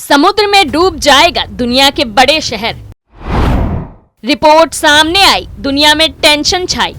समुद्र में डूब जाएगा दुनिया के बड़े शहर। रिपोर्ट सामने आई, दुनिया में टेंशन छाई,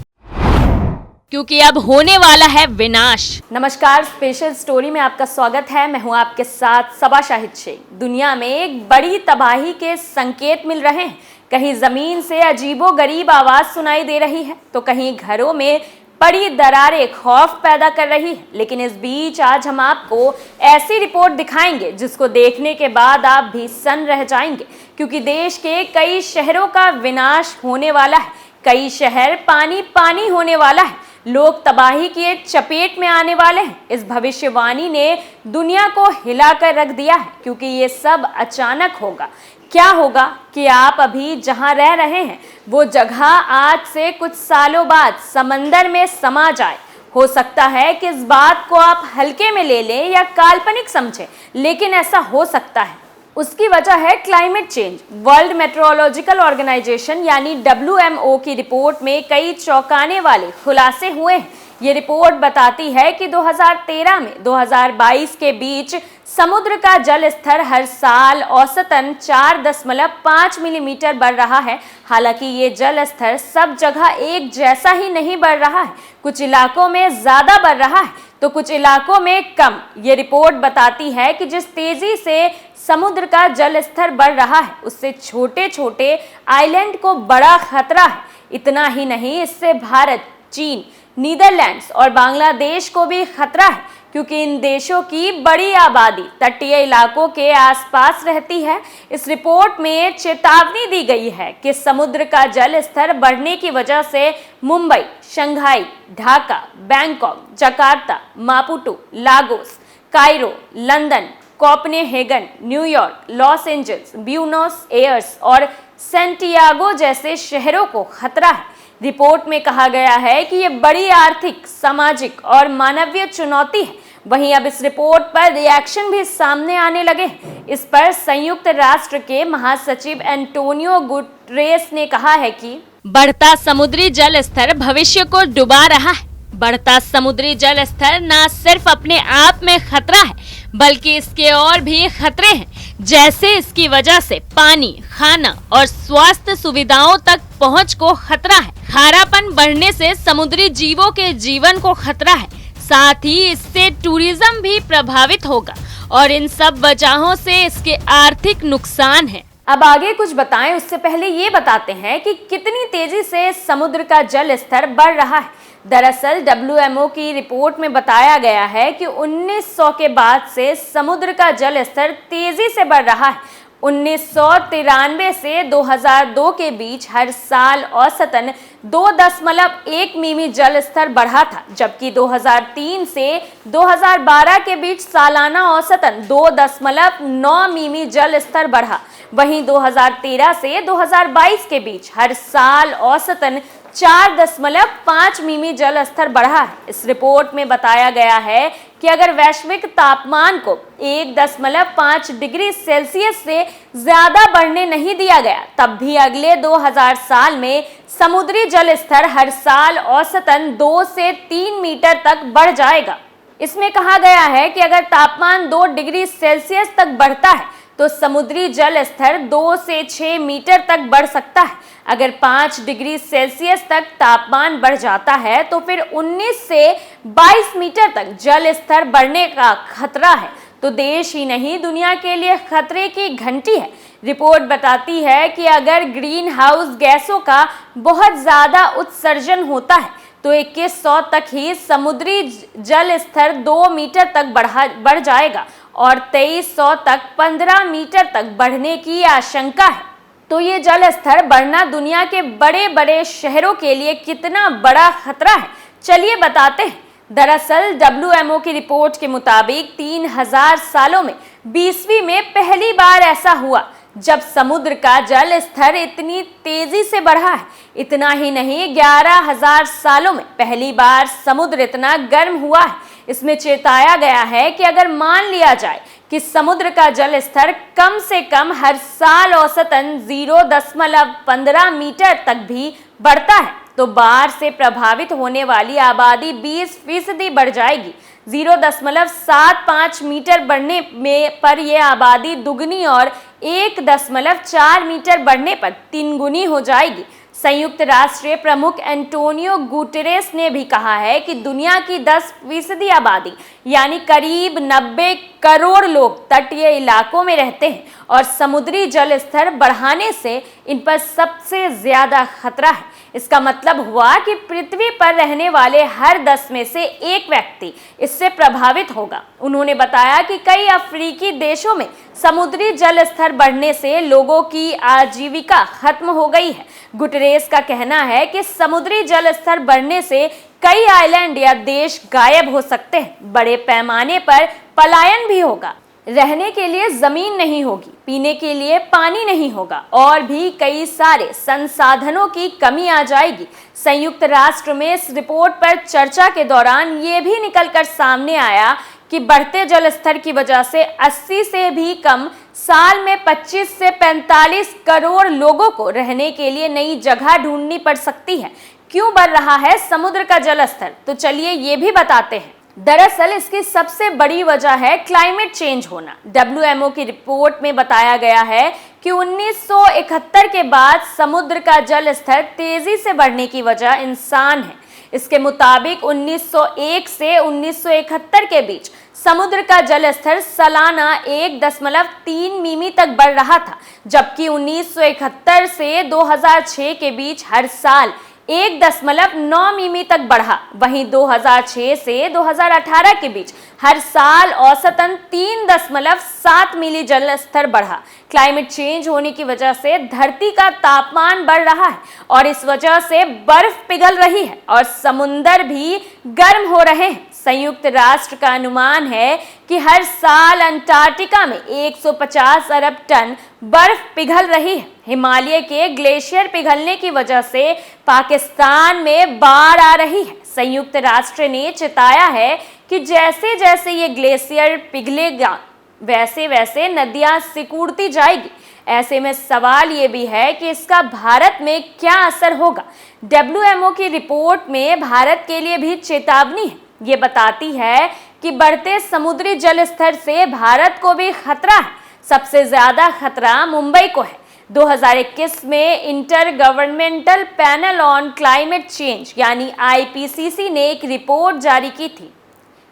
क्योंकि अब होने वाला है विनाश। नमस्कार, स्पेशल स्टोरी में आपका स्वागत है। मैं हूं आपके साथ सबा शाहिद शेख। दुनिया में एक बड़ी तबाही के संकेत मिल रहे हैं। कहीं जमीन से अजीबोगरीब आवाज सुनाई दे रही है, तो कहीं घरों में बड़ी दरारें खौफ पैदा कर रही है। लेकिन इस बीच आज हम आपको ऐसी रिपोर्ट दिखाएंगे जिसको देखने के बाद आप भी सन्न रह जाएंगे, क्योंकि देश के कई शहरों का विनाश होने वाला है। कई शहर पानी पानी होने वाला है। लोग तबाही की चपेट में आने वाले हैं। इस भविष्यवाणी ने दुनिया को हिलाकर रख दिया है, क्योंकि ये सब अचानक होगा। क्या होगा कि आप अभी जहां रह रहे हैं वो जगह आज से कुछ सालों बाद समंदर में समा जाए। हो सकता है कि इस बात को आप हल्के में ले लें या काल्पनिक समझें, लेकिन ऐसा हो सकता है। उसकी वजह है climate change. World meteorological organisation यानी WMO की रिपोर्ट में कई चौंकाने वाले खुलासे हुए हैं। ये रिपोर्ट बताती है कि 2013 में 2022 के बीच समुद्र का जल स्तर हर साल औसतन 4.5 मिलीमीटर बढ़ रहा है। हालांकि ये जल स्तर सब जगह एक जैसा ही नहीं बढ़ रहा है। कुछ इलाकों में ज़्यादा बढ़ रहा है तो कुछ इलाकों में कम। ये रिपोर्ट बताती है कि जिस तेज़ी से समुद्र का जल स्तर बढ़ रहा है, उससे छोटे छोटे आइलैंड को बड़ा खतरा है। इतना ही नहीं, इससे भारत, चीन, नीदरलैंड्स और बांग्लादेश को भी खतरा है, क्योंकि इन देशों की बड़ी आबादी तटीय इलाकों के आसपास रहती है। इस रिपोर्ट में चेतावनी दी गई है कि समुद्र का जल स्तर बढ़ने की वजह से Mumbai, Shanghai, Dhaka, Bangkok, Jakarta, Maputo, Lagos, Cairo, London, Copenhagen, New York, Los Angeles, Buenos Aires और सैंटियागो जैसे शहरों को खतरा है। रिपोर्ट में कहा गया है कि ये बड़ी आर्थिक, सामाजिक और मानवीय चुनौती है। वहीं अब इस रिपोर्ट पर रिएक्शन भी सामने आने लगे। इस पर संयुक्त राष्ट्र के महासचिव एंटोनियो गुटेरेस ने कहा है कि बढ़ता समुद्री जल स्तर भविष्य को डुबा रहा है। बढ़ता समुद्री जल स्तर न सिर्फ अपने आप में खतरा है, बल्कि इसके और भी खतरे हैं, जैसे इसकी वजह से पानी, खाना और स्वास्थ्य सुविधाओं तक पहुंच को खतरा है। खारापन बढ़ने से समुद्री जीवों के जीवन को खतरा है। साथ ही इससे टूरिज्म भी प्रभावित होगा और इन सब वजहों से इसके आर्थिक नुकसान है। अब आगे कुछ बताएं, उससे पहले ये बताते हैं कि कितनी तेजी से समुद्र का जल स्तर बढ़ रहा है। दरअसल WMO की रिपोर्ट में बताया गया है कि 1900 के बाद से समुद्र का जल स्तर तेजी से बढ़ रहा है। 1993 से 2002 के बीच हर साल औसतन 2.1 मिमी जल स्तर बढ़ा था, जबकि 2003 से 2012 के बीच सालाना औसतन 2.9 मिमी जल स्तर बढ़ा। वहीं 2013 से 2022 के बीच हर साल औसतन 4.5 मिमी जल स्तर बढ़ा है। इस रिपोर्ट में बताया गया है कि अगर वैश्विक तापमान को 1.5 डिग्री सेल्सियस से ज्यादा बढ़ने नहीं दिया गया, तब भी अगले 2000 साल में समुद्री जल स्तर हर साल औसतन 2 से 3 मीटर तक बढ़ जाएगा। इसमें कहा गया है कि अगर तापमान 2 डिग्री सेल्सियस तक बढ़ता है तो समुद्री जल स्तर 2 से 6 मीटर तक बढ़ सकता है। अगर 5 डिग्री सेल्सियस तक तापमान बढ़ जाता है तो फिर 19 से 22 मीटर तक जल स्तर बढ़ने का खतरा है। तो देश ही नहीं, दुनिया के लिए खतरे की घंटी है। रिपोर्ट बताती है कि अगर ग्रीन हाउस गैसों का बहुत ज़्यादा उत्सर्जन होता है तो 2100 तक ही समुद्री जल स्तर 2 मीटर तक बढ़ जाएगा और 2300 तक 15 मीटर तक बढ़ने की आशंका है। तो ये जल स्तर बढ़ना दुनिया के बड़े बड़े शहरों के लिए कितना बड़ा खतरा है, चलिए बताते हैं। दरअसल WMO की रिपोर्ट के मुताबिक 3000 सालों में 20वीं में पहली बार ऐसा हुआ जब समुद्र का जल स्तर इतनी तेजी से बढ़ा है। इतना ही नहीं, 11000 सालों में पहली बार समुद्र इतना गर्म हुआ है। इसमें चेताया गया है कि अगर मान लिया जाए कि समुद्र का जल स्तर कम से कम हर साल औसतन 0.15 मीटर तक भी बढ़ता है तो बाढ़ से प्रभावित होने वाली आबादी 20% बढ़ जाएगी। 0.75 मीटर बढ़ने में पर यह आबादी दुगनी और 1.4 मीटर बढ़ने पर 3 गुनी हो जाएगी। संयुक्त राष्ट्र प्रमुख एंटोनियो गुटेरेस ने भी कहा है कि दुनिया की 10% आबादी यानी करीब 90 करोड़ लोग तटीय इलाकों में रहते हैं और समुद्री जल स्तर बढ़ाने से इन पर सबसे ज्यादा खतरा है। इसका मतलब हुआ कि पृथ्वी पर रहने वाले हर 10 में से एक व्यक्ति इससे प्रभावित होगा। उन्होंने बताया कि कई अफ्रीकी देशों में समुद्री जल स्तर बढ़ने से लोगों की आजीविका खत्म हो गई है। गुटेरेस का कहना है कि समुद्री जल स्तर बढ़ने से कई आइलैंड या देश गायब हो सकते हैं। बड़े पैमाने पर पलायन भी होगा। रहने के लिए जमीन नहीं होगी, पीने के लिए पानी नहीं होगा और भी कई सारे संसाधनों की कमी आ जाएगी। संयुक्त राष्ट्र में इस रिपोर्ट पर चर्चा के दौरान ये भी निकलकर सामने आया कि बढ़ते जल स्तर की वजह से 80 से भी कम साल में 25 से 45 करोड़ लोगों को रहने के लिए नई जगह ढूंढनी पड़ सकती है। क्यों बढ़ रहा है समुद्र का जल स्तर? तो चलिए ये भी बताते हैं। दरअसल इसकी सबसे बड़ी वजह है क्लाइमेट चेंज होना। WMO की रिपोर्ट में बताया गया है कि 1971 के बाद समुद्र का जल स्तर तेजी से बढ़ने की वजह इंसान है। इसके मुताबिक 1901 से 1971 के बीच समुद्र का जल स्तर सालाना 1.3 मिमी तक बढ़ रहा था, जबकि 1971 से 2006 के बीच हर साल 1.9 मिमी तक बढ़ा। वहीं 2006 से 2018 के बीच हर साल औसतन 3.7 मिली जल स्तर बढ़ा। क्लाइमेट चेंज होने की वजह से धरती का तापमान बढ़ रहा है और इस वजह से बर्फ पिघल रही है और समुंदर भी गर्म हो रहे हैं। संयुक्त राष्ट्र का अनुमान है कि हर साल अंटार्कटिका में 150 अरब टन बर्फ पिघल रही है। हिमालय के ग्लेशियर पिघलने की वजह से पाकिस्तान में बाढ़ आ रही है। संयुक्त राष्ट्र ने चेताया है कि जैसे जैसे ये ग्लेशियर पिघलेगा वैसे वैसे नदियां सिकुड़ती जाएगी। ऐसे में सवाल ये भी है कि इसका भारत में क्या असर होगा। WMO की रिपोर्ट में भारत के लिए भी चेतावनी है। ये बताती है कि बढ़ते समुद्री जल स्तर से भारत को भी खतरा है। सबसे ज्यादा खतरा मुंबई को है। 2021 में inter governmental panel on climate change यानी IPCC ने एक रिपोर्ट जारी की थी।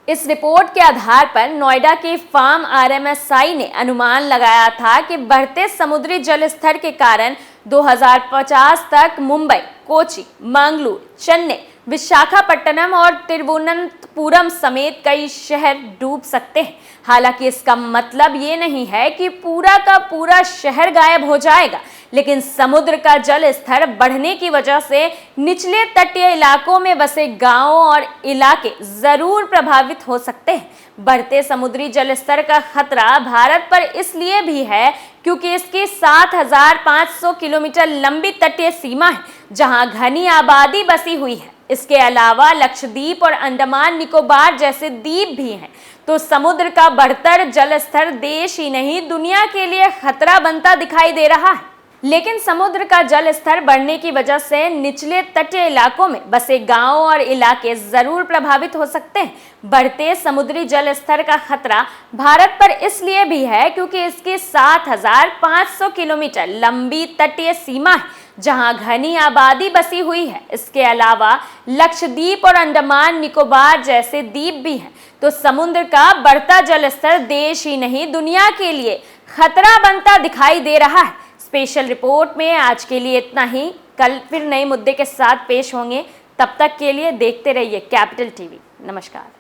इस रिपोर्ट के आधार पर नोएडा के फार्म RMSI ने अनुमान लगाया था कि बढ़ते समुद्री जल स्तर के कारण 2050 तक मुंबई, कोची, मंगलुरु, चेन्नई, विशाखापट्टनम और तिरुवनंतपुरम समेत कई शहर डूब सकते हैं। हालांकि इसका मतलब ये नहीं है कि पूरा का पूरा शहर गायब हो जाएगा, लेकिन समुद्र का जल स्तर बढ़ने की वजह से निचले तटीय इलाकों में बसे गांवों और इलाके जरूर प्रभावित हो सकते हैं। बढ़ते समुद्री जल स्तर का खतरा भारत पर इसलिए भी है क्योंकि इसकी 7,500 किलोमीटर लंबी तटीय सीमा है, जहां घनी आबादी बसी हुई है। इसके अलावा लक्षद्वीप और अंडमान निकोबार जैसे द्वीप भी हैं। तो समुद्र का बढ़ता जल स्तर देश ही नहीं दुनिया के लिए खतरा बनता दिखाई दे रहा है। लेकिन समुद्र का जल स्तर बढ़ने की वजह से निचले तटीय इलाकों में बसे गांव और इलाके जरूर प्रभावित हो सकते हैं। बढ़ते समुद्री जल स्तर का खतरा भारत पर इसलिए भी है क्योंकि इसकी 7,500 किलोमीटर लंबी तटीय सीमा है, जहां घनी आबादी बसी हुई है। इसके अलावा लक्षद्वीप और अंडमान निकोबार जैसे द्वीप भी हैं। तो समुद्र का बढ़ता जल स्तर देश ही नहीं दुनिया के लिए खतरा बनता दिखाई दे रहा है। स्पेशल रिपोर्ट में आज के लिए इतना ही। कल फिर नए मुद्दे के साथ पेश होंगे। तब तक के लिए देखते रहिए कैपिटल टीवी। नमस्कार।